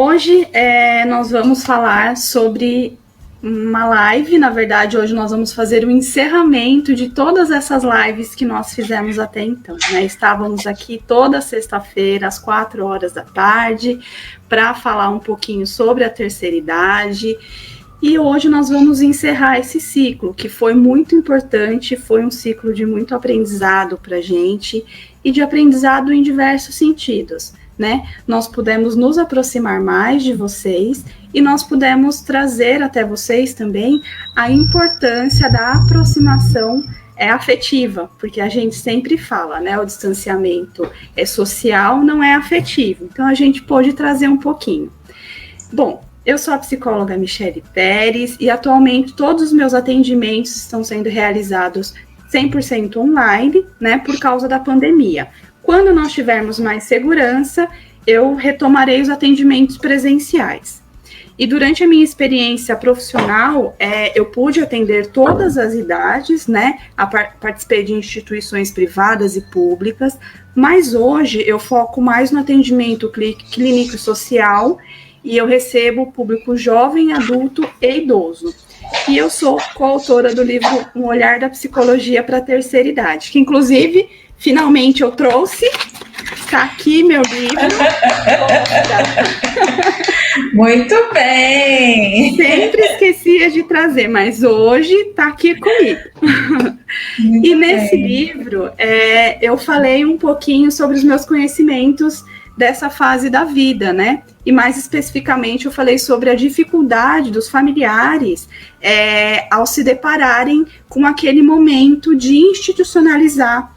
Hoje nós vamos falar sobre uma live. Na verdade, hoje nós vamos fazer o encerramento de todas essas lives que nós fizemos até então, né? Estávamos aqui toda sexta-feira, às 16h, para falar um pouquinho sobre a terceira idade. E hoje nós vamos encerrar esse ciclo, que foi muito importante, foi um ciclo de muito aprendizado para a gente, e de aprendizado em diversos sentidos, né? Nós pudemos nos aproximar mais de vocês e nós pudemos trazer até vocês também a importância da aproximação afetiva, porque a gente sempre fala, né? O distanciamento é social, não é afetivo. Então a gente pôde trazer um pouquinho. Bom, eu sou a psicóloga Michele Pérez e atualmente todos os meus atendimentos estão sendo realizados 100% online, né, por causa da pandemia. Quando nós tivermos mais segurança, eu retomarei os atendimentos presenciais. E durante a minha experiência profissional, eu pude atender todas as idades, né, participei de instituições privadas e públicas, mas hoje eu foco mais no atendimento clínico e social, e eu recebo o público jovem, adulto e idoso. E eu sou coautora do livro Um Olhar da Psicologia para a Terceira Idade, que inclusive, finalmente eu trouxe, está aqui meu livro. Muito bem! Sempre esquecia de trazer, mas hoje está aqui comigo. Muito e nesse livro, eu falei um pouquinho sobre os meus conhecimentos dessa fase da vida, né? E mais especificamente eu falei sobre a dificuldade dos familiares ao se depararem com aquele momento de institucionalizar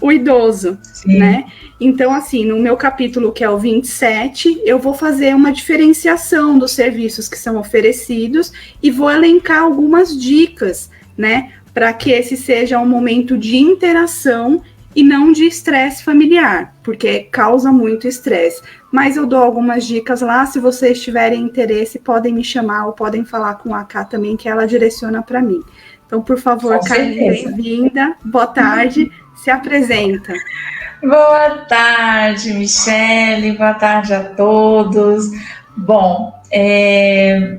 o idoso, Sim. né? Então, assim, no meu capítulo, que é o 27, eu vou fazer uma diferenciação dos serviços que são oferecidos e vou elencar algumas dicas, né? Para que esse seja um momento de interação e não de estresse familiar, porque causa muito estresse. Mas eu dou algumas dicas lá, se vocês tiverem interesse, podem me chamar ou podem falar com a Ká também, que ela direciona para mim. Então, por favor, Carlinhos, bem-vinda, boa tarde, se apresenta. Boa tarde, Michele, boa tarde a todos. Bom,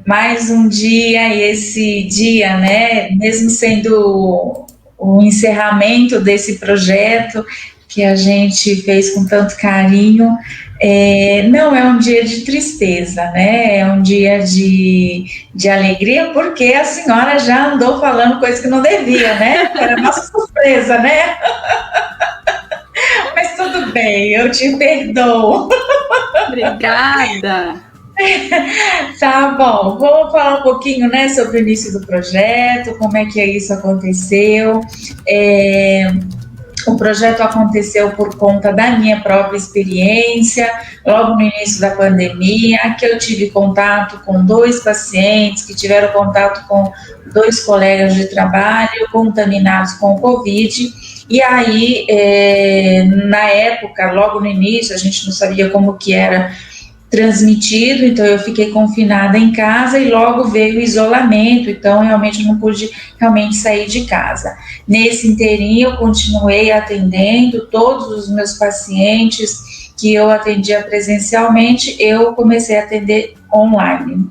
mais um dia, e esse dia, né, mesmo sendo o encerramento desse projeto que a gente fez com tanto carinho, não é um dia de tristeza, né? É um dia de alegria, porque a senhora já andou falando coisa que não devia, né? Era nossa surpresa, né? Mas tudo bem, eu te perdoo. Obrigada. Tá bom, vamos falar um pouquinho, né, sobre o início do projeto, como é que isso aconteceu. O projeto aconteceu por conta da minha própria experiência, logo no início da pandemia, que eu tive contato com 2 pacientes que tiveram contato com 2 colegas de trabalho contaminados com o Covid. E aí, na época, logo no início, a gente não sabia como que era transmitido, então eu fiquei confinada em casa e logo veio o isolamento, então realmente não pude sair de casa. Nesse inteirinho eu continuei atendendo todos os meus pacientes que eu atendia presencialmente, eu comecei a atender online.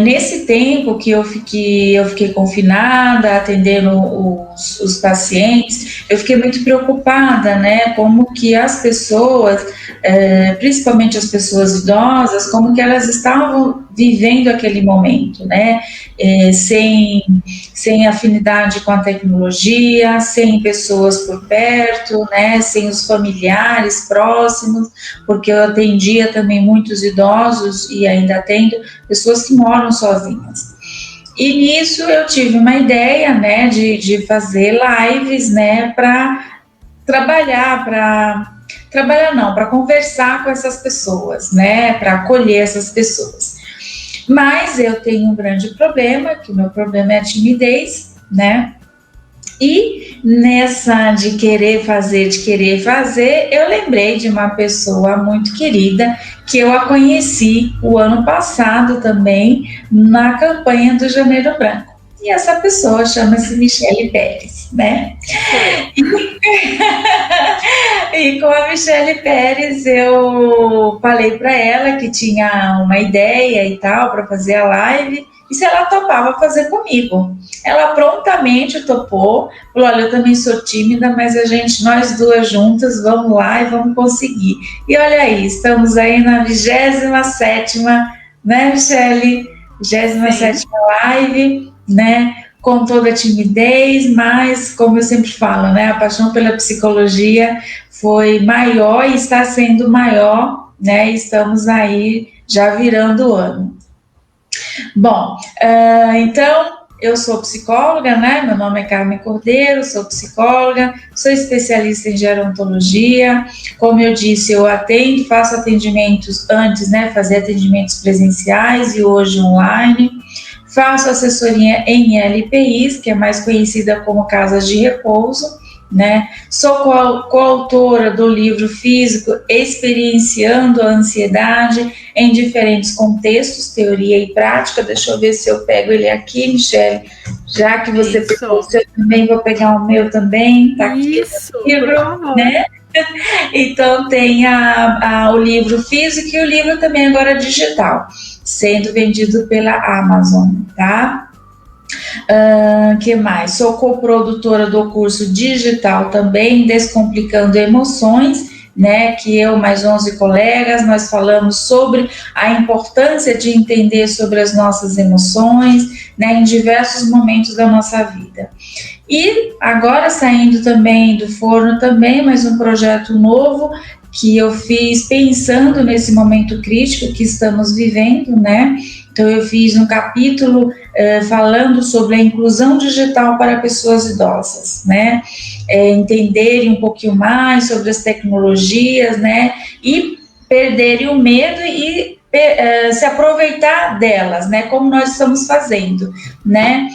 Nesse tempo que eu fiquei confinada, atendendo os pacientes, eu fiquei muito preocupada, né, como que as pessoas, principalmente as pessoas idosas, como que elas estavam vivendo aquele momento, né, sem afinidade com a tecnologia, sem pessoas por perto, né, sem os familiares próximos, porque eu atendia também muitos idosos e ainda atendo pessoas que moram sozinhas. E nisso eu tive uma ideia, né, de fazer lives, né, para para conversar com essas pessoas, né, para acolher essas pessoas. Mas eu tenho um grande problema, que o meu problema é a timidez, né, e nessa de querer fazer, eu lembrei de uma pessoa muito querida, que eu a conheci o ano passado também, na campanha do Janeiro Branco. e essa pessoa chama-se Michele Pérez, né? E com a Michele Pérez eu falei para ela que tinha uma ideia e tal para fazer a live e se ela topava fazer comigo. Ela prontamente topou, falou: olha, eu também sou tímida, mas nós duas juntas, vamos lá e vamos conseguir. E olha aí, estamos aí na 27ª, né, Michele? 27ª live, né? Com toda a timidez, mas, como eu sempre falo, né, a paixão pela psicologia foi maior e está sendo maior, né? Estamos aí já virando o ano. Bom, então, eu sou psicóloga, né? Meu nome é Carmen Cordeiro, sou psicóloga, sou especialista em gerontologia. Como eu disse, eu faço atendimentos antes, né? Fazia atendimentos presenciais e hoje online. Faço assessoria em LPIs, que é mais conhecida como casas de repouso, né? Sou coautora do livro físico Experienciando a Ansiedade em Diferentes Contextos, Teoria e Prática. Deixa eu ver se eu pego ele aqui, Michele. Já que você pegou o seu também, vou pegar o meu também. Tá aqui o livro, né? Então tem o livro físico e o livro também agora digital, sendo vendido pela Amazon, tá? Que mais? Sou coprodutora do curso digital também, Descomplicando Emoções, né? Que eu mais 11 colegas, nós falamos sobre a importância de entender sobre as nossas emoções, né? Em diversos momentos da nossa vida. E agora saindo também do forno também, mais um projeto novo que eu fiz pensando nesse momento crítico que estamos vivendo, né? Então eu fiz um capítulo falando sobre a inclusão digital para pessoas idosas, né? Entenderem um pouquinho mais sobre as tecnologias, né? E perderem o medo e se aproveitar delas, né? Como nós estamos fazendo, né?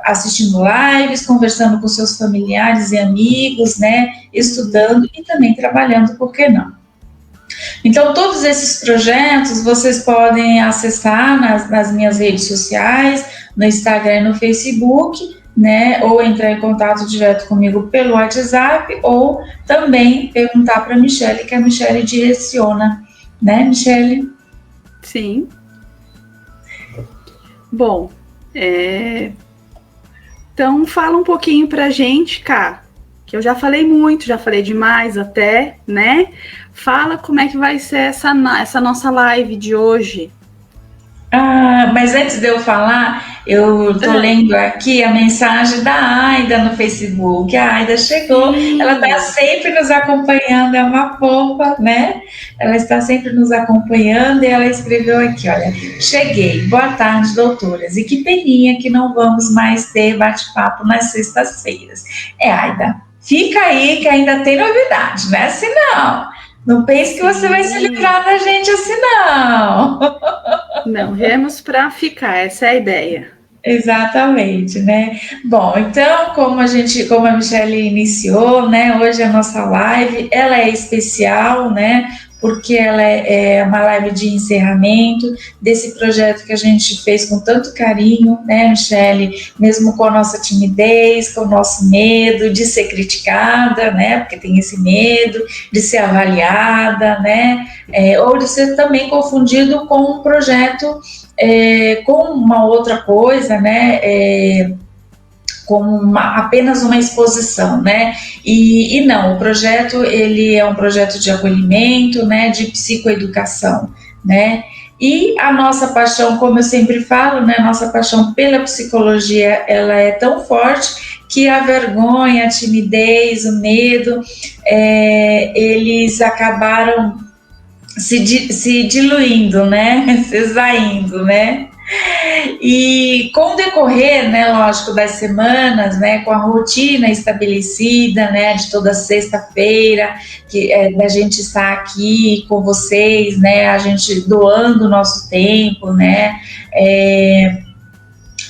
Assistindo lives, conversando com seus familiares e amigos, né? Estudando e também trabalhando, por que não? Então, todos esses projetos vocês podem acessar nas minhas redes sociais, no Instagram e no Facebook, né? Ou entrar em contato direto comigo pelo WhatsApp, ou também perguntar para a Michele, que a Michele direciona, né, Michele? Sim. Bom, então fala um pouquinho pra gente, Cá, que eu já falei muito, já falei demais até, né? Fala como é que vai ser essa nossa live de hoje. Mas antes de eu falar, eu estou lendo aqui a mensagem da Aida no Facebook. A Aida chegou, sim. Ela está sempre nos acompanhando, é uma fofa, né? Ela está sempre nos acompanhando e ela escreveu aqui, olha: cheguei, boa tarde, doutoras, e que peninha que não vamos mais ter bate-papo nas sextas-feiras. Aida, fica aí que ainda tem novidade, não é assim não. Não pense que você vai se livrar da gente assim, não. Não, viemos para ficar, essa é a ideia. Exatamente, né? Bom, então, como a Michele iniciou, né? Hoje a nossa live, ela é especial, né? Porque ela é uma live de encerramento desse projeto que a gente fez com tanto carinho, né, Michele? Mesmo com a nossa timidez, com o nosso medo de ser criticada, né? Porque tem esse medo de ser avaliada, né? Ou de ser também confundido com um projeto, com uma outra coisa, né? Como apenas uma exposição, né? E não, o projeto, ele é um projeto de acolhimento, né? De psicoeducação, né? E a nossa paixão, como eu sempre falo, né? A nossa paixão pela psicologia, ela é tão forte que a vergonha, a timidez, o medo, eles acabaram se diluindo, né? Se esvaindo, né? E com o decorrer, né, lógico, das semanas, né, com a rotina estabelecida, né, de toda sexta-feira, da gente estar aqui com vocês, né, a gente doando o nosso tempo, né,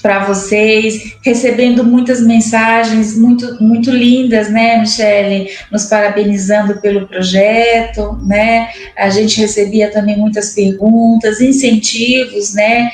para vocês, recebendo muitas mensagens muito, muito lindas, né, Michele, nos parabenizando pelo projeto, né, a gente recebia também muitas perguntas, incentivos, né,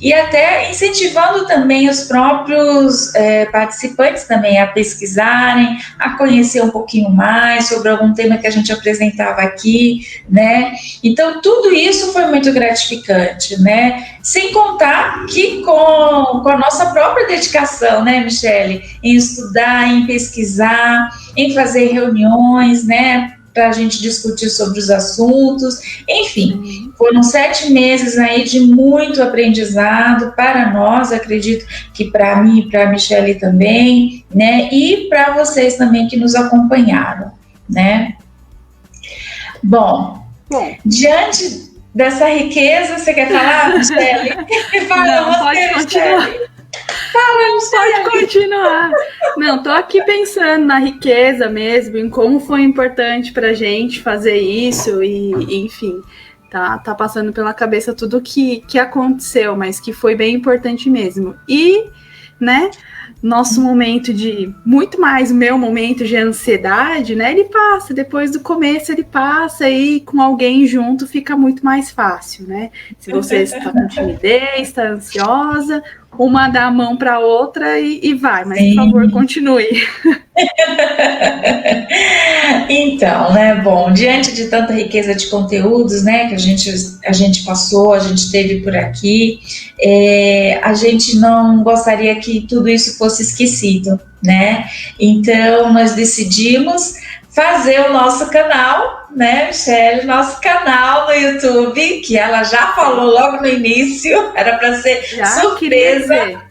e até incentivando também os próprios participantes também a pesquisarem, a conhecer um pouquinho mais sobre algum tema que a gente apresentava aqui, né, então tudo isso foi muito gratificante, né, sem contar que com a nossa própria dedicação, né, Michele, em estudar, em pesquisar, em fazer reuniões, né, para a gente discutir sobre os assuntos, enfim, foram 7 meses aí de muito aprendizado para nós, acredito que para mim e para a Michele também, né, e para vocês também que nos acompanharam, né. Bom, diante dessa riqueza, você quer falar, Michele? Não, pode continuar. Fala, Michele. Pode continuar. Não, tô aqui pensando na riqueza mesmo, em como foi importante pra gente fazer isso e enfim, tá passando pela cabeça tudo que aconteceu, mas que foi bem importante mesmo. E, né, nosso momento de, muito mais o meu momento de ansiedade, né, ele passa, depois do começo ele passa e com alguém junto fica muito mais fácil, né, se você está com timidez, está ansiosa, uma dá a mão para a outra e vai, mas Sim. Por favor, continue. Então, né, bom, diante de tanta riqueza de conteúdos, né, que a gente passou, a gente teve por aqui, a gente não gostaria que tudo isso fosse esquecido, né, então nós decidimos fazer o nosso canal, né, Michele, nosso canal no YouTube, que ela já falou logo no início, era para ser surpresa,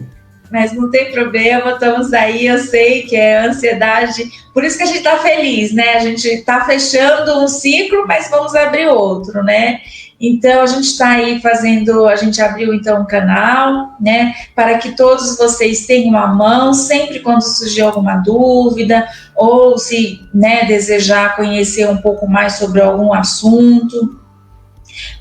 mas não tem problema, estamos aí, eu sei que é ansiedade, por isso que a gente está feliz, né, a gente está fechando um ciclo, mas vamos abrir outro, né, então a gente está aí fazendo, a gente abriu então um canal, né, para que todos vocês tenham à mão, sempre quando surgir alguma dúvida, ou se, né, desejar conhecer um pouco mais sobre algum assunto,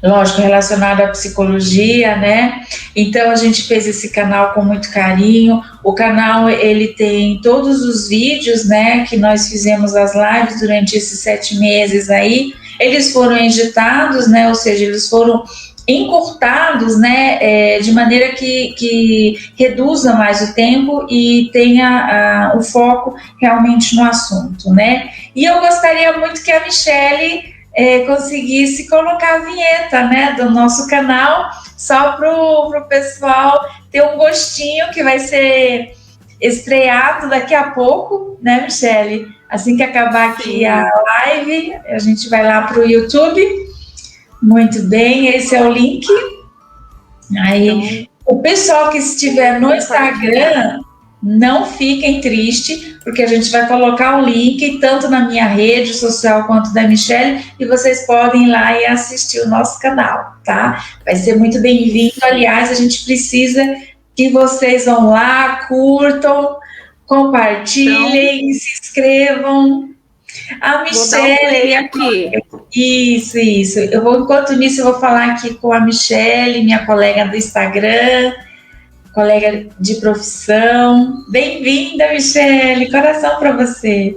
lógico, relacionado à psicologia, né, então a gente fez esse canal com muito carinho, o canal ele tem todos os vídeos, né, que nós fizemos as lives durante esses 7 meses aí, eles foram editados, né, ou seja, eles foram encurtados, né, de maneira que reduza mais o tempo e tenha o foco realmente no assunto, né, e eu gostaria muito que a Michele conseguisse colocar a vinheta, né, do nosso canal, só para o pessoal ter um gostinho, que vai ser estreado daqui a pouco, né, Michele? Assim que acabar aqui a live, a gente vai lá para o YouTube. Muito bem, esse é o link. Aí, então, o pessoal que estiver no Instagram, não fiquem tristes, porque a gente vai colocar o link tanto na minha rede social quanto da Michele, e vocês podem ir lá e assistir o nosso canal, tá? Vai ser muito bem-vindo. Aliás, a gente precisa que vocês vão lá, curtam, compartilhem, então, se inscrevam. A Michele aqui. Isso. Enquanto nisso, eu vou falar aqui com a Michele, minha colega do Instagram, colega de profissão. Bem-vinda, Michele, coração para você.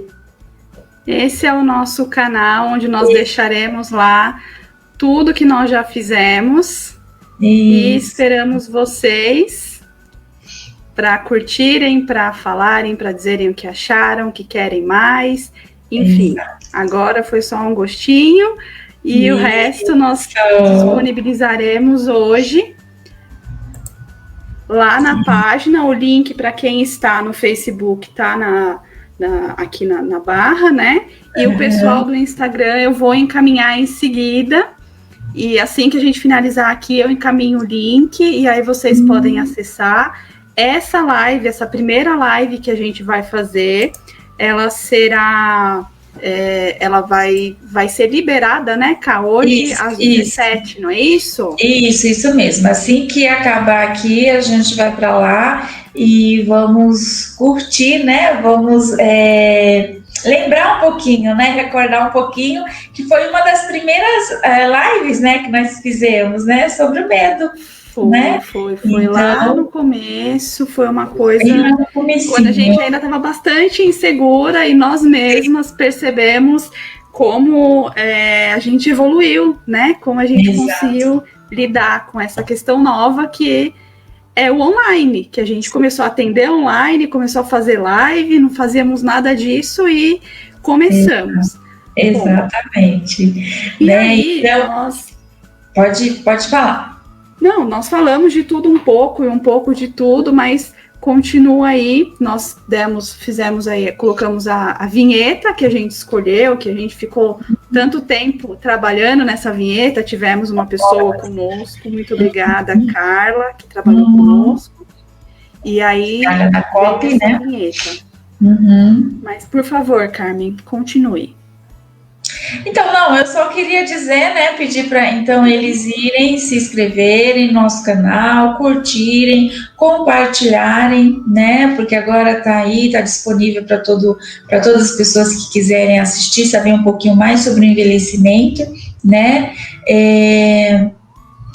Esse é o nosso canal, onde nós deixaremos lá tudo que nós já fizemos. E esperamos vocês para curtirem, para falarem, para dizerem o que acharam, o que querem mais. Enfim, agora foi só um gostinho e o resto nós disponibilizaremos hoje lá na página. O link para quem está no Facebook está aqui na barra, né? E o pessoal do Instagram eu vou encaminhar em seguida. E assim que a gente finalizar aqui, eu encaminho o link e aí vocês podem acessar. Essa live, essa primeira live que a gente vai fazer, ela será, ela vai ser liberada, né, Cá? Hoje às 17, não é isso? Isso mesmo. Assim que acabar aqui, a gente vai para lá e vamos curtir, né? Vamos lembrar um pouquinho, né? Recordar um pouquinho, que foi uma das primeiras lives, né, que nós fizemos, né? Sobre o medo. né? Foi Então, lá no começo, foi uma coisa comecinho, quando a gente ainda estava bastante insegura e nós mesmas percebemos como a gente evoluiu, né? Como a gente conseguiu lidar com essa questão nova que é o online, que a gente começou a atender online, começou a fazer live, não fazíamos nada disso e começamos. Exatamente. E né? aí, Então, nós... Pode falar. Não, nós falamos de tudo um pouco e um pouco de tudo, mas continua aí, nós fizemos aí, colocamos a vinheta que a gente escolheu, que a gente ficou tanto tempo trabalhando nessa vinheta, tivemos uma pessoa conosco, muito obrigada, Carla, que trabalhou conosco, e aí Carla da copy, né? Vinheta. Mas, por favor, Carmen, continue. Então, não, eu só queria dizer, né, pedir para então eles irem se inscreverem no nosso canal, curtirem, compartilharem, né, porque agora tá aí, tá disponível para todas as pessoas que quiserem assistir, saber um pouquinho mais sobre o envelhecimento, né,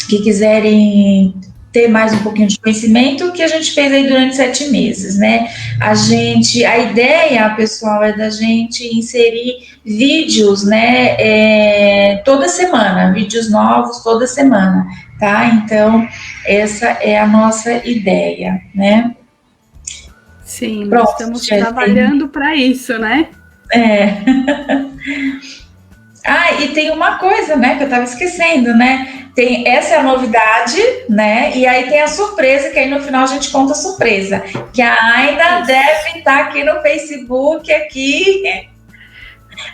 que quiserem ter mais um pouquinho de conhecimento, que a gente fez aí durante 7 meses, né? A ideia, pessoal, é da gente inserir vídeos, né? Toda semana, vídeos novos toda semana, tá? Então, essa é a nossa ideia, né? Sim, nós estamos trabalhando para isso, né? E tem uma coisa, né, que eu estava esquecendo, né? Essa é a novidade, né? E aí tem a surpresa, que aí no final a gente conta a surpresa. Que a Aina deve estar aqui no Facebook, aqui,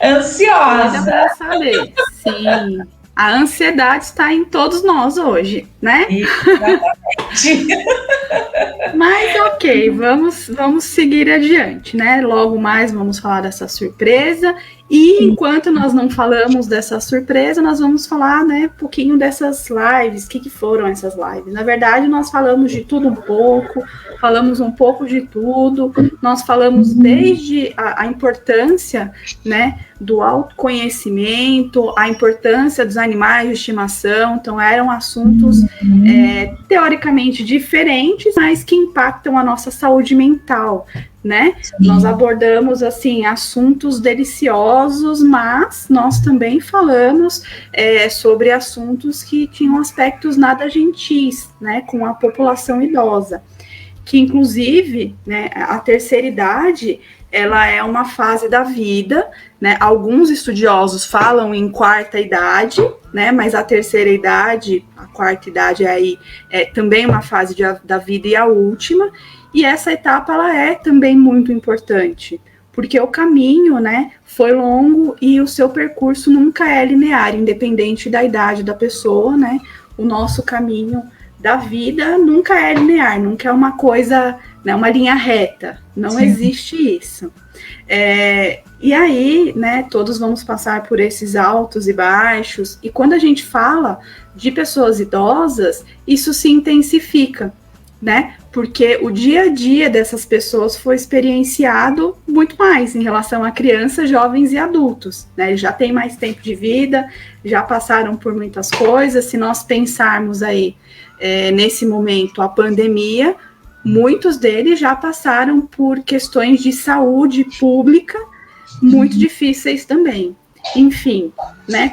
ansiosa. Para saber. Sim. A ansiedade está em todos nós hoje, né? Exatamente. Mas ok, vamos seguir adiante, né? Logo mais vamos falar dessa surpresa. E enquanto nós não falamos dessa surpresa, nós vamos falar, né, um pouquinho dessas lives. O que foram essas lives? Na verdade, nós falamos de tudo um pouco, falamos um pouco de tudo. Nós falamos desde a importância, né, do autoconhecimento, a importância dos animais de estimação. Então, eram assuntos teoricamente diferentes, mas que impactam a nossa saúde mental, né? Nós abordamos, assim, assuntos deliciosos, mas nós também falamos sobre assuntos que tinham aspectos nada gentis, né, com a população idosa, que inclusive, né, a terceira idade, ela é uma fase da vida, né? Alguns estudiosos falam em quarta idade, né? Mas a terceira idade, a quarta idade aí é também uma fase da vida e a última. E essa etapa, ela é também muito importante, porque o caminho, né, foi longo e o seu percurso nunca é linear, independente da idade da pessoa, né? O nosso caminho da vida nunca é linear, nunca é uma coisa, né, uma linha reta, não existe isso. E aí, né, todos vamos passar por esses altos e baixos, e quando a gente fala de pessoas idosas, isso se intensifica, né? Porque o dia a dia dessas pessoas foi experienciado muito mais em relação a crianças, jovens e adultos, né? Eles já têm mais tempo de vida, já passaram por muitas coisas. Se nós pensarmos aí, nesse momento, a pandemia, muitos deles já passaram por questões de saúde pública muito difíceis também. Enfim, né,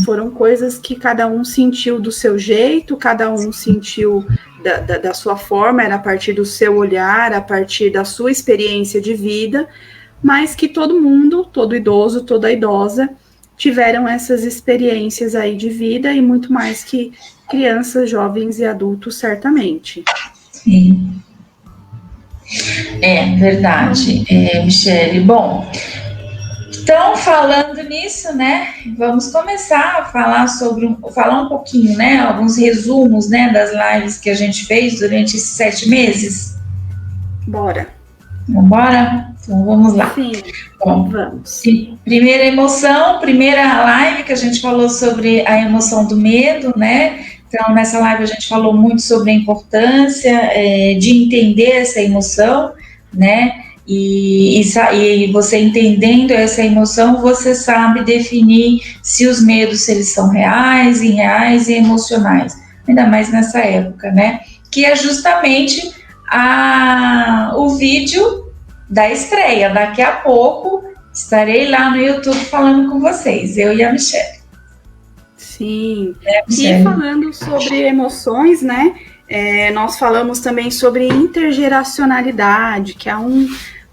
foram coisas que cada um sentiu do seu jeito, cada um sentiu da sua forma, era a partir do seu olhar, a partir da sua experiência de vida, mas que todo mundo, todo idoso, toda idosa, tiveram essas experiências aí de vida e muito mais que crianças, jovens e adultos, certamente. Sim. É verdade, Michele. Bom, então, falando nisso, né, vamos começar a falar um pouquinho, né, alguns resumos, né, das lives que a gente fez durante esses 7 meses. Bora. Vambora? Então, vamos lá. Sim, bom, vamos. Primeira live que a gente falou sobre a emoção do medo, né, então nessa live a gente falou muito sobre a importância de entender essa emoção, né, e você entendendo essa emoção, você sabe definir se os medos eles são reais, irreais e emocionais. ainda mais nessa época, né? Que é justamente o vídeo da estreia. Daqui a pouco estarei lá no YouTube falando com vocês, eu e a Michelle. Sim, e falando sobre emoções, né? Nós falamos também sobre intergeracionalidade, que é um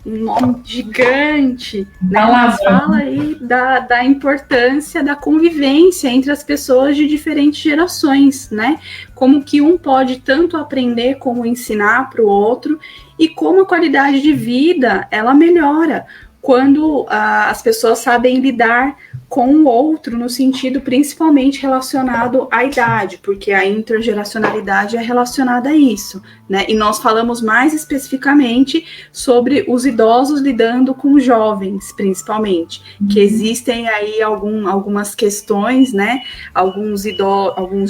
nome gigante, né? Mas fala aí da importância da convivência entre as pessoas de diferentes gerações, né? Como que um pode tanto aprender como ensinar para o outro, e como a qualidade de vida ela melhora quando as pessoas sabem lidar com o outro, no sentido principalmente relacionado à idade, porque a intergeracionalidade é relacionada a isso, né? E nós falamos mais especificamente sobre os idosos lidando com jovens, principalmente, que existem aí algumas questões, né? Alguns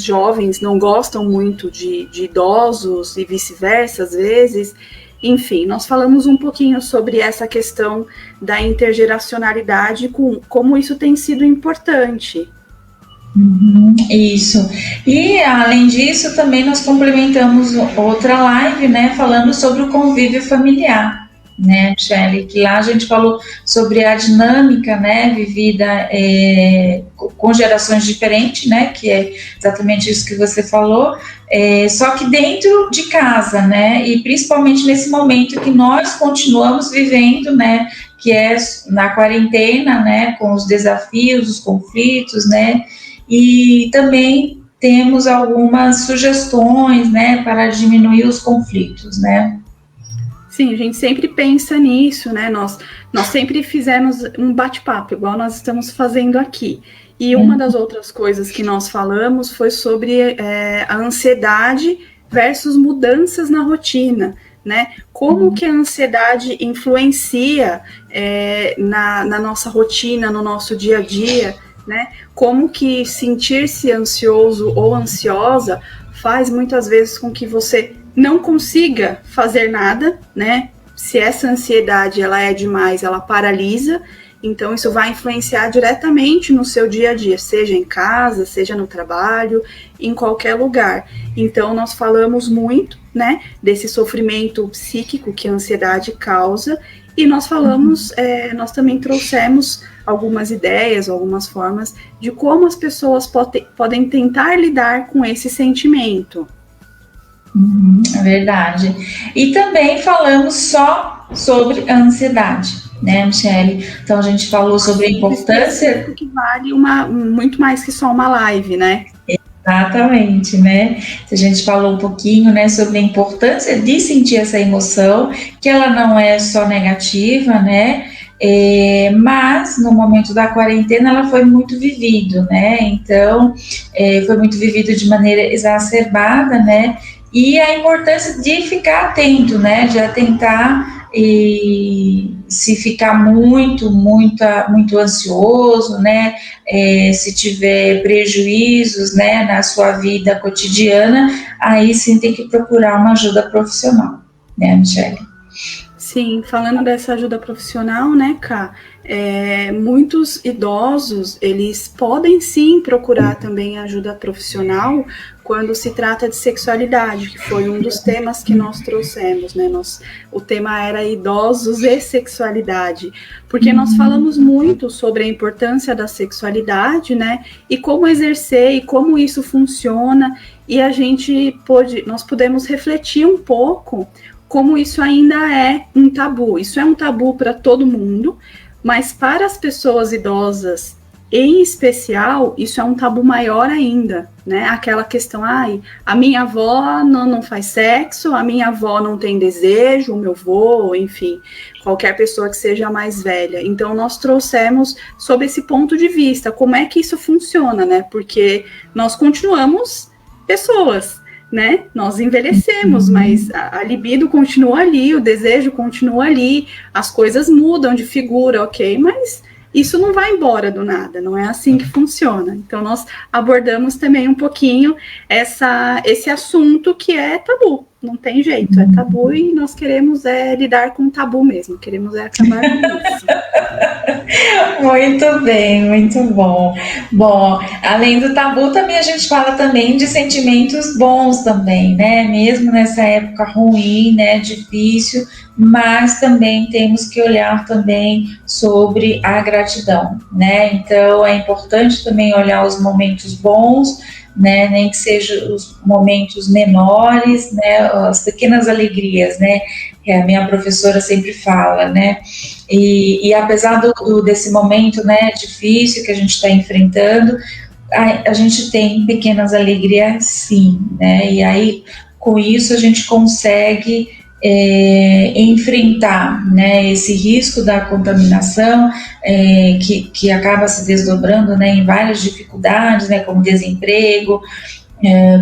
jovens não gostam muito de idosos e vice-versa, às vezes. Enfim, nós falamos um pouquinho sobre essa questão da intergeracionalidade, como isso tem sido importante. Isso. E, além disso, também nós complementamos outra live, né, falando sobre o convívio familiar, né, Michelle, que lá a gente falou sobre a dinâmica, né, vivida com gerações diferentes, né, que é exatamente isso que você falou, só que dentro de casa, né, e principalmente nesse momento que nós continuamos vivendo, né, que é na quarentena, né, com os desafios, os conflitos, né, e também temos algumas sugestões, né, para diminuir os conflitos, né. Sim, a gente sempre pensa nisso, né? Nós sempre fizemos um bate-papo, igual nós estamos fazendo aqui. E uma das outras coisas que nós falamos foi sobre a ansiedade versus mudanças na rotina, né? Como que a ansiedade influencia na nossa rotina, no nosso dia a dia, né? Como que sentir-se ansioso ou ansiosa faz muitas vezes com que você não consiga fazer nada, né? Se essa ansiedade ela é demais, ela paralisa, então isso vai influenciar diretamente no seu dia a dia, seja em casa, seja no trabalho, em qualquer lugar. Então nós falamos muito, né, desse sofrimento psíquico que a ansiedade causa, e nós falamos, nós também trouxemos algumas ideias, algumas formas de como as pessoas podem tentar lidar com esse sentimento. É verdade. E também falamos só sobre a ansiedade, né, Michelle? Então a gente falou sobre a importância. Que vale muito mais que só uma live, né? Exatamente, né? A gente falou um pouquinho, né, sobre a importância de sentir essa emoção, que ela não é só negativa, né? Mas no momento da quarentena ela foi muito vivido, né? Então foi muito vivido de maneira exacerbada, né? E a importância de ficar atento, né, de atentar e se ficar muito ansioso, né, se tiver prejuízos, né, na sua vida cotidiana, aí sim tem que procurar uma ajuda profissional, né, Michelle? Sim, falando dessa ajuda profissional, né, Ká, muitos idosos, eles podem sim procurar também ajuda profissional quando se trata de sexualidade, que foi um dos temas que nós trouxemos, né, o tema era idosos e sexualidade, porque nós falamos muito sobre a importância da sexualidade, né, e como exercer, e como isso funciona, e nós pudemos refletir um pouco como isso ainda é um tabu. Isso é um tabu para todo mundo, mas para as pessoas idosas em especial, isso é um tabu maior ainda, né? Aquela questão, a minha avó não faz sexo, a minha avó não tem desejo, o meu avô, enfim, qualquer pessoa que seja mais velha. Então, nós trouxemos sob esse ponto de vista, como é que isso funciona, né? Porque nós continuamos pessoas, né? Nós envelhecemos, mas a libido continua ali, o desejo continua ali, as coisas mudam de figura, ok, mas isso não vai embora do nada, não é assim que funciona. Então, nós abordamos também um pouquinho esse assunto que é tabu, não tem jeito, é tabu e nós queremos lidar com o tabu mesmo, queremos acabar com isso. Muito bem, muito bom. Bom, além do tabu, também a gente fala também de sentimentos bons também, né? Mesmo nessa época ruim, né? Difícil, mas também temos que olhar também sobre a gratidão, né? Então é importante também olhar os momentos bons, né? Nem que sejam os momentos menores, né? As pequenas alegrias, né? Que a minha professora sempre fala, né? E apesar desse momento, né, difícil que a gente está enfrentando, a gente tem pequenas alegrias, sim, né? E aí, com isso, a gente consegue enfrentar, né, esse risco da contaminação, que acaba se desdobrando, né, em várias dificuldades, né, como desemprego,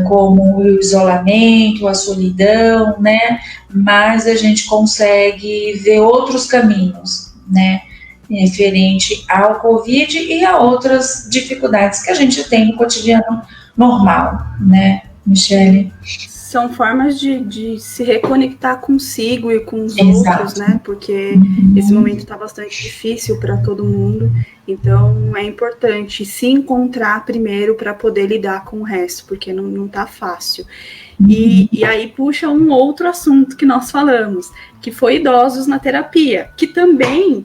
como o isolamento, a solidão, né? Mas a gente consegue ver outros caminhos, né? Referente ao Covid e a outras dificuldades que a gente tem no cotidiano normal, né, Michele? São formas de se reconectar consigo e com os Exato. outros, né? Porque esse momento está bastante difícil para todo mundo. Então, é importante se encontrar primeiro para poder lidar com o resto, porque não está fácil. E aí puxa um outro assunto que nós falamos, que foi idosos na terapia, que também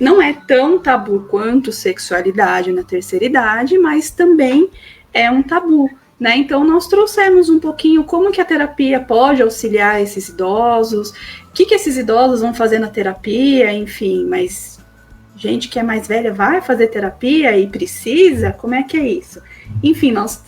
não é tão tabu quanto sexualidade na terceira idade, mas também é um tabu. Né? Então, nós trouxemos um pouquinho como que a terapia pode auxiliar esses idosos, o que esses idosos vão fazer na terapia, enfim, mas gente que é mais velha vai fazer terapia e precisa? Como é que é isso? Enfim, nós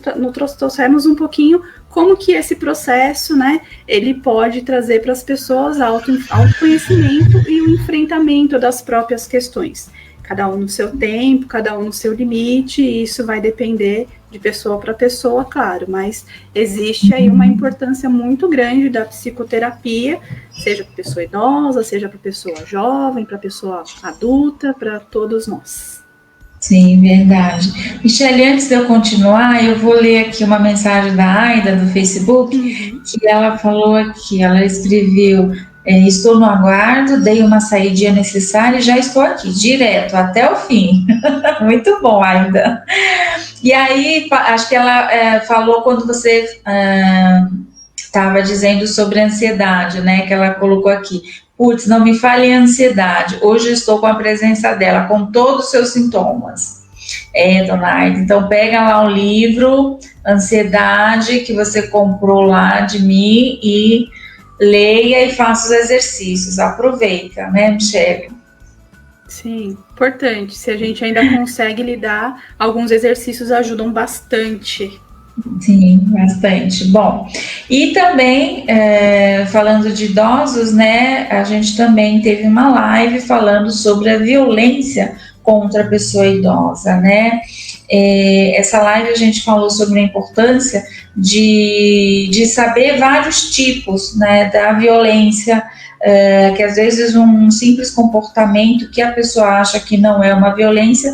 trouxemos um pouquinho como que esse processo, né, ele pode trazer para as pessoas autoconhecimento e o enfrentamento das próprias questões. Cada um no seu tempo, cada um no seu limite, e isso vai depender de pessoa para pessoa, claro, mas existe aí uma importância muito grande da psicoterapia, seja para pessoa idosa, seja para pessoa jovem, para pessoa adulta, para todos nós. Sim, verdade. Michele, antes de eu continuar, eu vou ler aqui uma mensagem da Aida do Facebook, que ela falou aqui, ela escreveu: estou no aguardo, dei uma saidinha necessária e já estou aqui, direto, até o fim. Muito bom, Aida. E aí, acho que ela falou quando você estava dizendo sobre ansiedade, né, que ela colocou aqui: putz, não me fale em ansiedade, hoje eu estou com a presença dela, com todos os seus sintomas. Dona Aida, então pega lá o livro Ansiedade, que você comprou lá de mim, e leia e faça os exercícios, aproveita, né, Michele? Sim, importante, se a gente ainda consegue lidar, alguns exercícios ajudam bastante. Sim, bastante. Bom, e também, falando de idosos, né, a gente também teve uma live falando sobre a violência contra a pessoa idosa, né? Essa live a gente falou sobre a importância de saber vários tipos, né, da violência, que às vezes um simples comportamento que a pessoa acha que não é uma violência,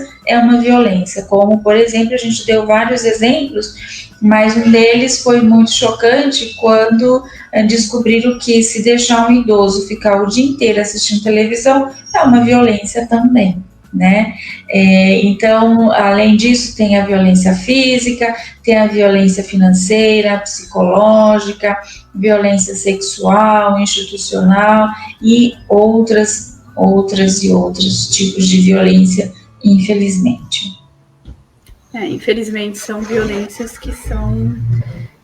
como, por exemplo, a gente deu vários exemplos, mas um deles foi muito chocante quando descobriram que se deixar um idoso ficar o dia inteiro assistindo televisão é uma violência também, né? Então, além disso, tem a violência física, tem a violência financeira, psicológica, violência sexual, institucional e outros tipos de violência, infelizmente. Infelizmente, são violências que são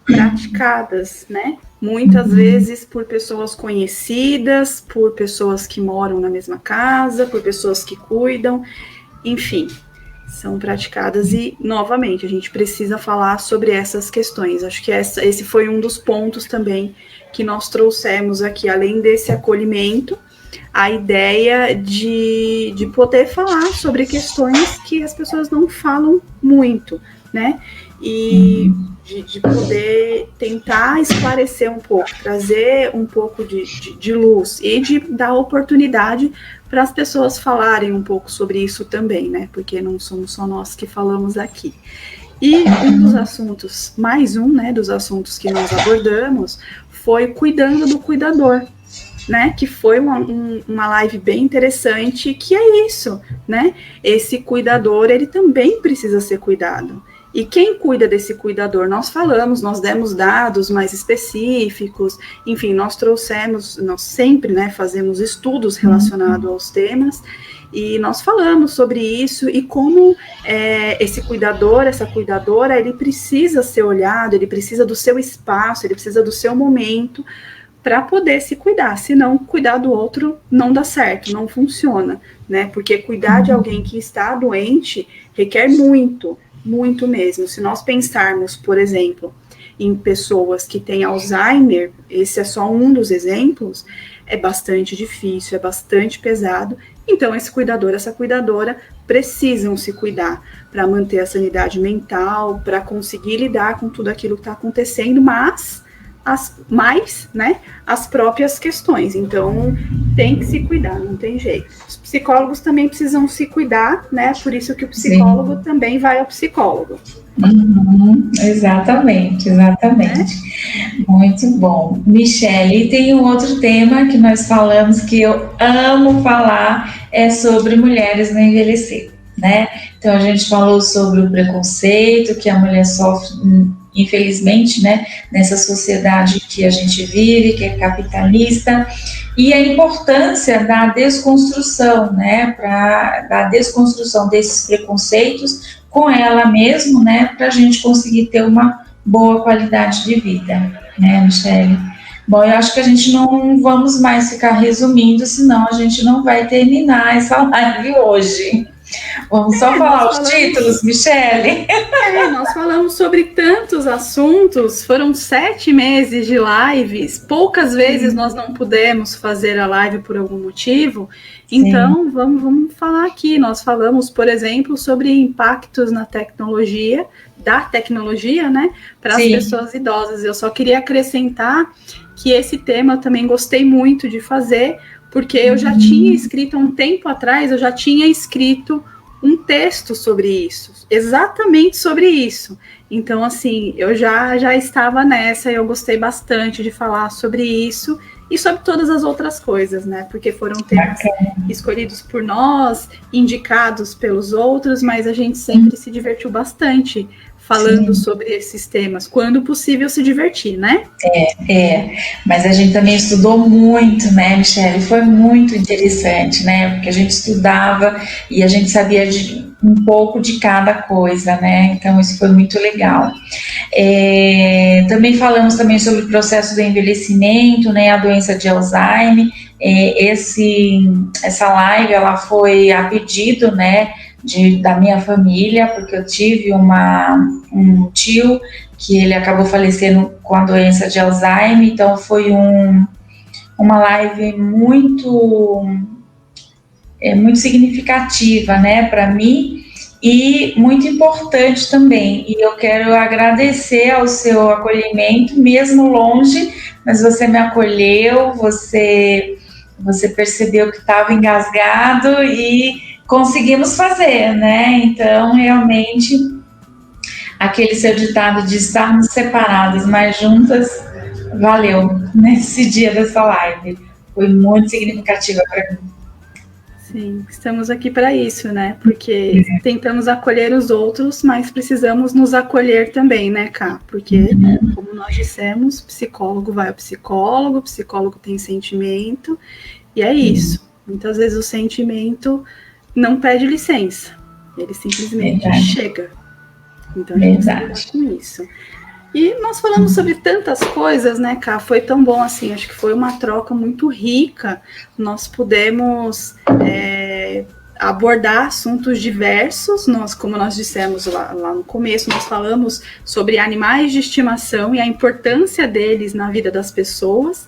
praticadas, né? Muitas vezes por pessoas conhecidas, por pessoas que moram na mesma casa, por pessoas que cuidam, enfim, são praticadas e, novamente, a gente precisa falar sobre essas questões. Acho que esse foi um dos pontos também que nós trouxemos aqui, além desse acolhimento, a ideia de poder falar sobre questões que as pessoas não falam muito, né? E de poder tentar esclarecer um pouco, trazer um pouco de luz e de dar oportunidade para as pessoas falarem um pouco sobre isso também, né? Porque não somos só nós que falamos aqui. E um dos assuntos, mais um, né, dos assuntos que nós abordamos foi cuidando do cuidador, né, que foi uma live bem interessante, que é isso, né, esse cuidador, ele também precisa ser cuidado. E quem cuida desse cuidador? Nós falamos, nós demos dados mais específicos, enfim, nós sempre, né, fazemos estudos relacionados aos temas, e nós falamos sobre isso e como esse cuidador, essa cuidadora, ele precisa ser olhado, ele precisa do seu espaço, ele precisa do seu momento para poder se cuidar, senão cuidar do outro não dá certo, não funciona, né? Porque cuidar de alguém que está doente requer muito mesmo. Se nós pensarmos, por exemplo, em pessoas que têm Alzheimer, esse é só um dos exemplos, é bastante difícil, é bastante pesado. Então, esse cuidador, essa cuidadora precisam se cuidar para manter a sanidade mental, para conseguir lidar com tudo aquilo que está acontecendo, mas as próprias questões. Então, tem que se cuidar, não tem jeito. Os psicólogos também precisam se cuidar, né? Por isso que o psicólogo também vai ao psicólogo. Exatamente. Muito bom. Michele, tem um outro tema que nós falamos que eu amo falar, é sobre mulheres no envelhecer, né? Então, a gente falou sobre o preconceito que a mulher sofre, infelizmente, né, nessa sociedade que a gente vive, que é capitalista, e a importância da desconstrução, né, da desconstrução desses preconceitos com ela mesmo, né, para a gente conseguir ter uma boa qualidade de vida, né, Michele? Bom, eu acho que a gente não vamos mais ficar resumindo, senão a gente não vai terminar essa live hoje. Vamos só falar os títulos, Michele? Nós falamos sobre tantos assuntos, foram 7 meses de lives, poucas vezes nós não pudemos fazer a live por algum motivo, então vamos falar aqui. Nós falamos, por exemplo, sobre impactos da tecnologia, né, para as pessoas idosas. Eu só queria acrescentar que esse tema eu também gostei muito de fazer, porque eu já tinha escrito há um tempo atrás, eu já tinha escrito um texto sobre isso, exatamente sobre isso. Então, assim, eu já estava nessa e eu gostei bastante de falar sobre isso e sobre todas as outras coisas, né? Porque foram temas escolhidos por nós, indicados pelos outros, mas a gente sempre se divertiu bastante falando sobre esses temas, quando possível se divertir, né? Mas a gente também estudou muito, né, Michele? Foi muito interessante, né? Porque a gente estudava e a gente sabia um pouco de cada coisa, né? Então isso foi muito legal. Também falamos também sobre o processo do envelhecimento, né? A doença de Alzheimer. Essa live, ela foi a pedido, né, da minha família, porque eu tive um tio que ele acabou falecendo com a doença de Alzheimer, então foi uma live muito significativa, né, para mim, e muito importante também. E eu quero agradecer ao seu acolhimento, mesmo longe, mas você me acolheu, você percebeu que estava engasgado e conseguimos fazer, né? Então, realmente, aquele seu ditado de estarmos separadas, mas juntas, valeu nesse dia dessa live. Foi muito significativa para mim. Sim, estamos aqui para isso, né? Porque tentamos acolher os outros, mas precisamos nos acolher também, né, Ká? Porque, como nós dissemos, psicólogo vai ao psicólogo, psicólogo tem sentimento, e é isso. Muitas vezes o sentimento não pede licença, ele simplesmente chega. Então a gente tem que lidar com isso. E nós falamos sobre tantas coisas, né, Ká? Foi tão bom assim, acho que foi uma troca muito rica. Nós pudemos abordar assuntos diversos. Como nós dissemos lá no começo, nós falamos sobre animais de estimação e a importância deles na vida das pessoas.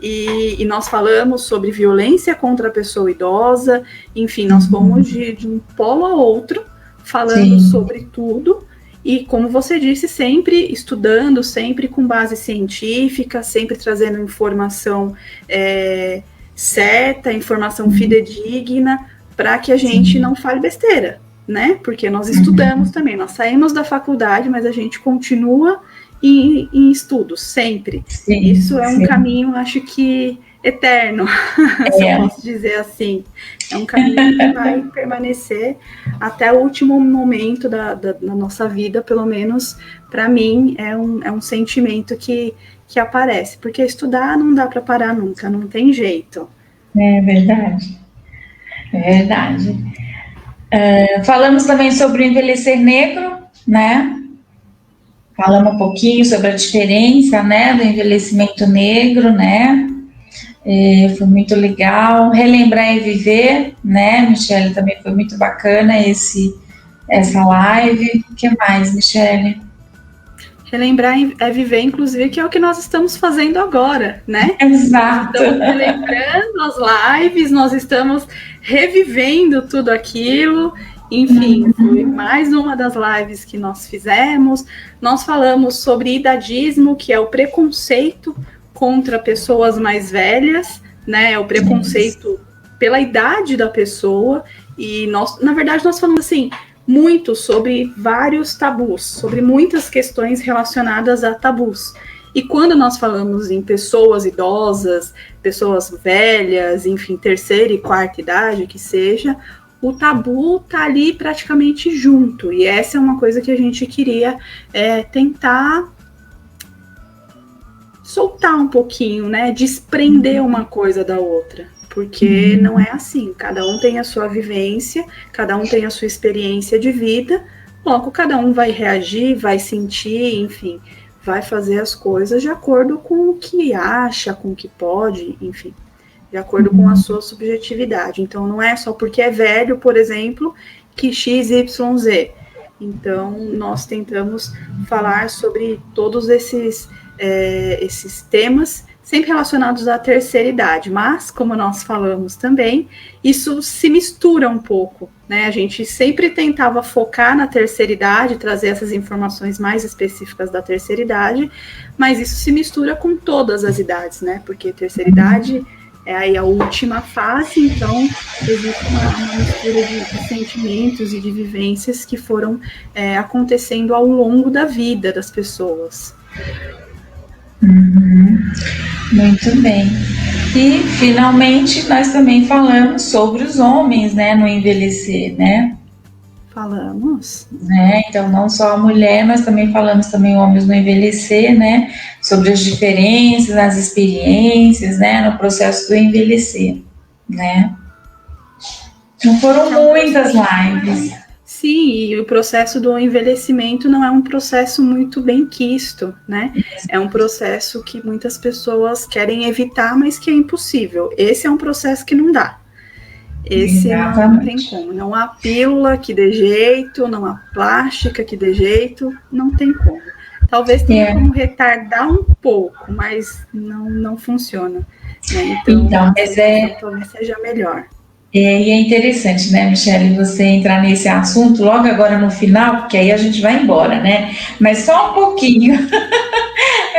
E nós falamos sobre violência contra a pessoa idosa, enfim, nós fomos de um polo a outro, falando sobre tudo, e como você disse, sempre estudando, sempre com base científica, sempre trazendo informação certa, informação fidedigna, para que a gente não fale besteira, né? Porque nós estudamos também, nós saímos da faculdade, mas a gente continua em estudos, sempre. Isso é um caminho, acho que eterno, se eu posso dizer assim. É um caminho que vai permanecer até o último momento da nossa vida, pelo menos para mim, é um sentimento que aparece, porque estudar não dá para parar nunca, não tem jeito. É verdade, é verdade. Falamos também sobre o envelhecer negro, né? Falamos um pouquinho sobre a diferença, né, do envelhecimento negro, né? Foi muito legal. Relembrar e viver, né, Michele? Também foi muito bacana essa live. O que mais, Michele? Relembrar é viver, inclusive, que é o que nós estamos fazendo agora, né? Exato. Estamos relembrando as lives, nós estamos revivendo tudo aquilo. Enfim, foi mais uma das lives que nós fizemos. Nós falamos sobre idadismo, que é o preconceito contra pessoas mais velhas, né? É o preconceito pela idade da pessoa. E nós, na verdade, nós falamos assim muito sobre vários tabus, sobre muitas questões relacionadas a tabus. E quando nós falamos em pessoas idosas, pessoas velhas, enfim, terceira e quarta idade, que seja, o tabu tá ali praticamente junto. E essa é uma coisa que a gente queria tentar soltar um pouquinho, né? Desprender uma coisa da outra. Porque não é assim, cada um tem a sua vivência, cada um tem a sua experiência de vida, logo cada um vai reagir, vai sentir, enfim, vai fazer as coisas de acordo com o que acha, com o que pode, enfim, de acordo com a sua subjetividade. Então não é só porque é velho, por exemplo, que XYZ. Então nós tentamos falar sobre todos esses temas, sempre relacionados à terceira idade, mas, como nós falamos também, isso se mistura um pouco, né? A gente sempre tentava focar na terceira idade, trazer essas informações mais específicas da terceira idade, mas isso se mistura com todas as idades, né? Porque terceira idade é aí a última fase, então existe uma mistura de sentimentos e de vivências que foram acontecendo ao longo da vida das pessoas. Muito bem. E, finalmente, nós também falamos sobre os homens, né, no envelhecer, né? Falamos. Né? Então, não só a mulher, mas também falamos também homens no envelhecer, né? Sobre as diferenças, as experiências, né, no processo do envelhecer, né? Então, foram muitas lives. Sim, e o processo do envelhecimento não é um processo muito bem quisto, né? É um processo que muitas pessoas querem evitar, mas que é impossível. Esse é um processo que não dá. Esse não tem como. Não há pílula que dê jeito, não há plástica que dê jeito, não tem como. Talvez tenha como retardar um pouco, mas não funciona. Né? Então talvez seja melhor. E é interessante, né, Michele, você entrar nesse assunto logo agora no final, porque aí a gente vai embora, né? Mas só um pouquinho.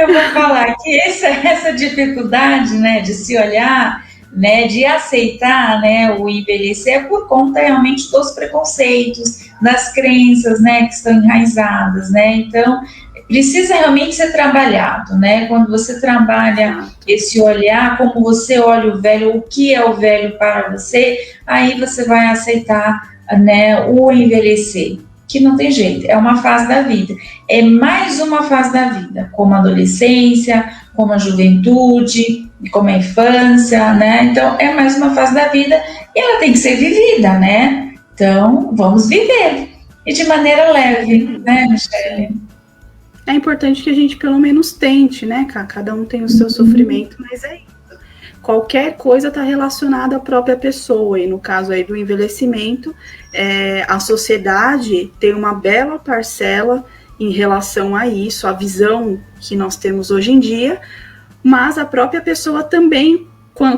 Eu vou falar que essa dificuldade, né, de se olhar, né, de aceitar, né, o envelhecer é por conta realmente dos preconceitos, das crenças, né, que estão enraizadas, né? Então, precisa realmente ser trabalhado, né? Quando você trabalha esse olhar, como você olha o velho, o que é o velho para você, aí você vai aceitar, né, o envelhecer, que não tem jeito, é uma fase da vida, é mais uma fase da vida, como a adolescência, como a juventude, como a infância, né? Então, é mais uma fase da vida e ela tem que ser vivida, né? Então, vamos viver, e de maneira leve, né, Michele? É importante que a gente pelo menos tente, né, Cá? Cada um tem o seu sofrimento, mas é isso. Qualquer coisa está relacionada à própria pessoa, e no caso aí do envelhecimento, a sociedade tem uma bela parcela em relação a isso, a visão que nós temos hoje em dia, mas a própria pessoa também,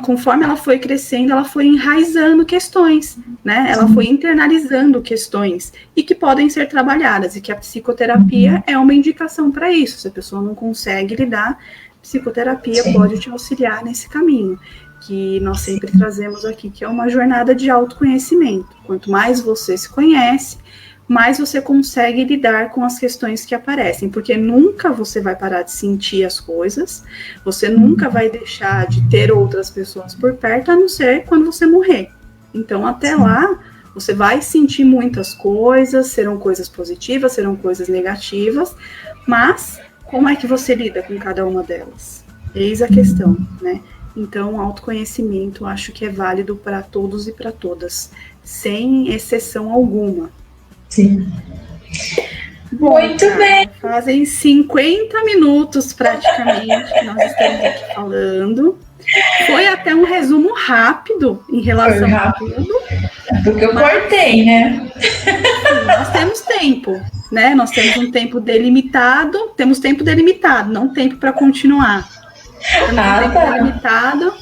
conforme ela foi crescendo, ela foi enraizando questões, né? Ela foi internalizando questões e que podem ser trabalhadas, e que a psicoterapia é uma indicação para isso. Se a pessoa não consegue lidar, psicoterapia pode te auxiliar nesse caminho, que nós sempre trazemos aqui, que é uma jornada de autoconhecimento. Quanto mais você se conhece, mais você consegue lidar com as questões que aparecem, porque nunca você vai parar de sentir as coisas, você nunca vai deixar de ter outras pessoas por perto, a não ser quando você morrer. Então, até lá, você vai sentir muitas coisas, serão coisas positivas, serão coisas negativas, mas como é que você lida com cada uma delas? Eis a questão, né? Então, autoconhecimento acho que é válido para todos e para todas, sem exceção alguma. Sim. Bom, muito bem. Fazem 50 minutos praticamente que nós estamos aqui falando. Foi até um resumo rápido em relação a tudo. Porque eu cortei, né? Sim, nós temos tempo, né? Nós temos um tempo delimitado, não tempo para continuar. Temos um tempo delimitado.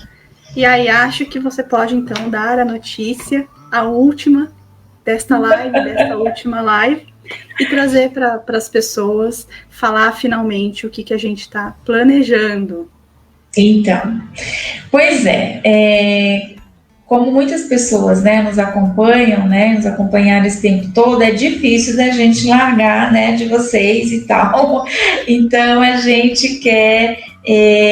E aí acho que você pode, então, dar a notícia, a última desta última live, e trazer para as pessoas falar finalmente o que a gente está planejando. Então, pois como muitas pessoas, né, nos acompanham, né, nos acompanharam esse tempo todo, é difícil da gente largar, né, de vocês e tal. Então, a gente quer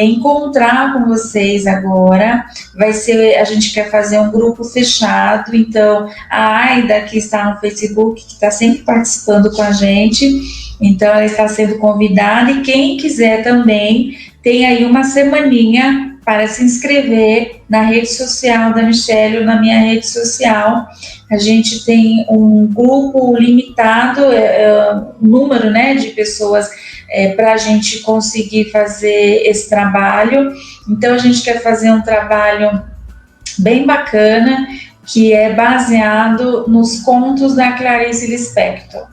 encontrar com vocês agora. A gente quer fazer um grupo fechado. Então, a Aida, que está no Facebook, que está sempre participando com a gente, então ela está sendo convidada, e quem quiser também, tem aí uma semaninha para se inscrever na rede social da Michelle ou na minha rede social. A gente tem um grupo limitado, número, né, de pessoas para a gente conseguir fazer esse trabalho. Então, a gente quer fazer um trabalho bem bacana, que é baseado nos contos da Clarice Lispector.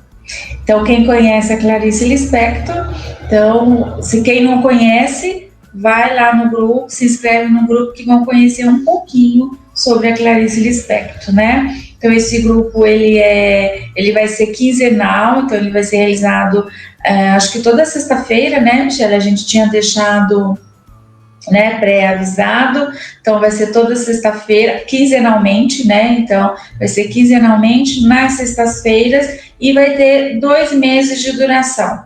Então, quem conhece a Clarice Lispector, então, se quem não conhece, vai lá no grupo, se inscreve no grupo, que vão conhecer um pouquinho sobre a Clarice Lispector, né? Então, esse grupo, ele vai ser quinzenal, então ele vai ser realizado, acho que toda sexta-feira, né, Michelle? A gente tinha deixado, né, pré-avisado, então vai ser toda sexta-feira, quinzenalmente, né? Então, vai ser quinzenalmente, nas sextas-feiras, e vai ter 2 meses de duração.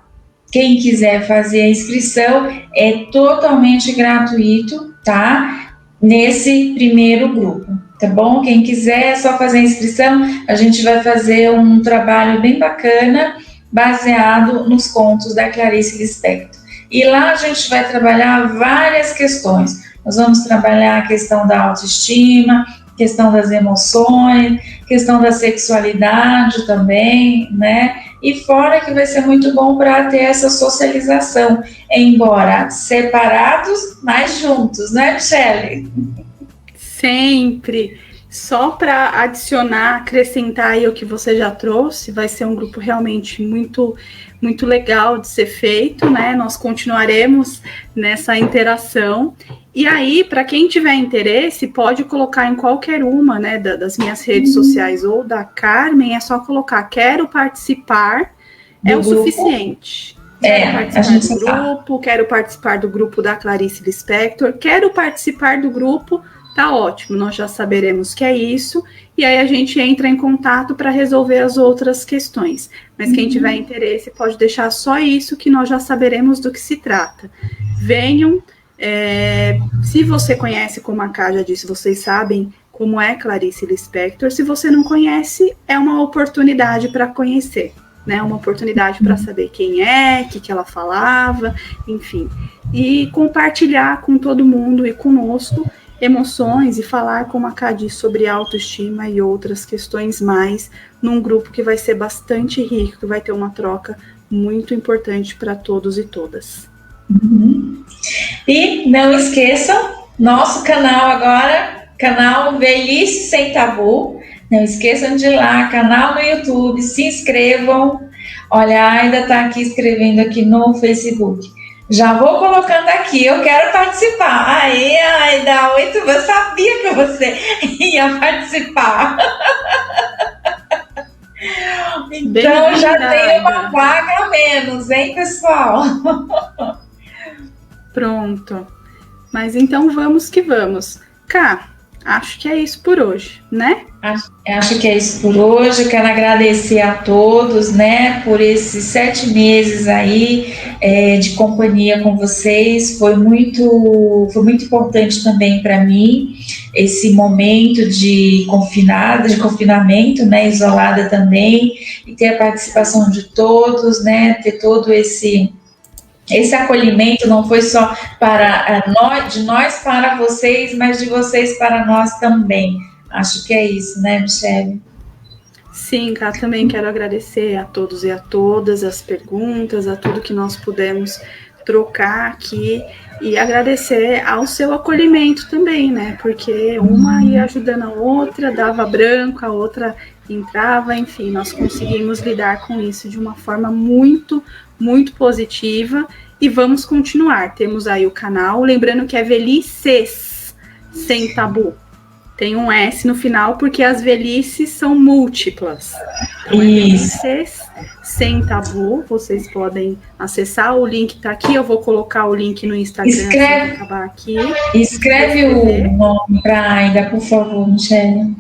Quem quiser fazer a inscrição é totalmente gratuito, tá? Nesse primeiro grupo, tá bom? Quem quiser é só fazer a inscrição. A gente vai fazer um trabalho bem bacana, baseado nos contos da Clarice Lispector. E lá a gente vai trabalhar várias questões. Nós vamos trabalhar a questão da autoestima, questão das emoções, questão da sexualidade também, né? E fora que vai ser muito bom para ter essa socialização, embora separados, mas juntos, né, Michelle? Sempre. Só para adicionar, acrescentar aí o que você já trouxe, vai ser um grupo realmente muito, muito legal de ser feito, né? Nós continuaremos nessa interação. E aí, para quem tiver interesse, pode colocar em qualquer uma, né, das minhas redes sociais ou da Carmen, é só colocar "quero participar", é o suficiente. Quero participar do grupo, quero participar do grupo da Clarice Lispector, quero participar do grupo, tá ótimo, nós já saberemos que é isso, e aí a gente entra em contato para resolver as outras questões. Mas quem tiver interesse pode deixar só isso, que nós já saberemos do que se trata. Venham. Se você conhece, como a Ká já disse, vocês sabem como é Clarice Lispector. Se você não conhece, é uma oportunidade para conhecer, né? Uma oportunidade para saber quem é, o que ela falava, enfim. E compartilhar com todo mundo e conosco emoções, e falar, como a Ká disse, sobre autoestima e outras questões mais, num grupo que vai ser bastante rico, que vai ter uma troca muito importante para todos e todas. E não esqueçam, nosso canal agora, canal Velhice Sem Tabu. Não esqueçam de ir lá, canal no YouTube, se inscrevam. Olha, a Aida está aqui escrevendo aqui no Facebook. Já vou colocando aqui, eu quero participar. Aí, Aida, eu sabia que você ia participar. Então, já tem uma vaga a menos, hein, pessoal? Pronto. Mas então vamos que vamos. Ká, Acho que é isso por hoje, né? Acho que é isso por hoje. Quero agradecer a todos, né, por esses 7 meses aí de companhia com vocês. Foi muito importante também para mim esse momento de confinamento, né, isolada também, e ter a participação de todos, né, ter todo esse acolhimento. Não foi só para nós, de nós para vocês, mas de vocês para nós também. Acho que é isso, né, Michele? Sim, Cá, também quero agradecer a todos e a todas as perguntas, a tudo que nós pudemos trocar aqui, e agradecer ao seu acolhimento também, né? Porque uma ia ajudando a outra, dava branco, a outra entrava, enfim, nós conseguimos lidar com isso de uma forma muito, muito positiva, e vamos continuar. Temos aí o canal, lembrando que é Velhices Sem Tabu. Tem um S no final, porque as velhices são múltiplas. Então, Velhices Sem Tabu, vocês podem acessar, o link está aqui, eu vou colocar o link no Instagram, acabar aqui. Escreve o nome para ainda, por favor, Michele.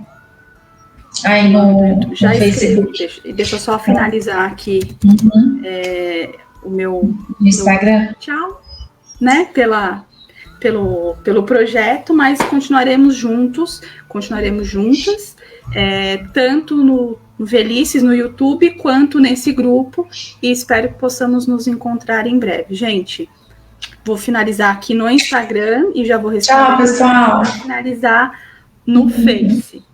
Aí no Facebook. Deixa eu só finalizar aqui o meu Instagram. Tchau, né? Pelo projeto, mas continuaremos juntas, tanto no Velhices, no YouTube, quanto nesse grupo, e espero que possamos nos encontrar em breve. Gente, vou finalizar aqui no Instagram e já vou Tchau, pessoal. Finalizar no Face.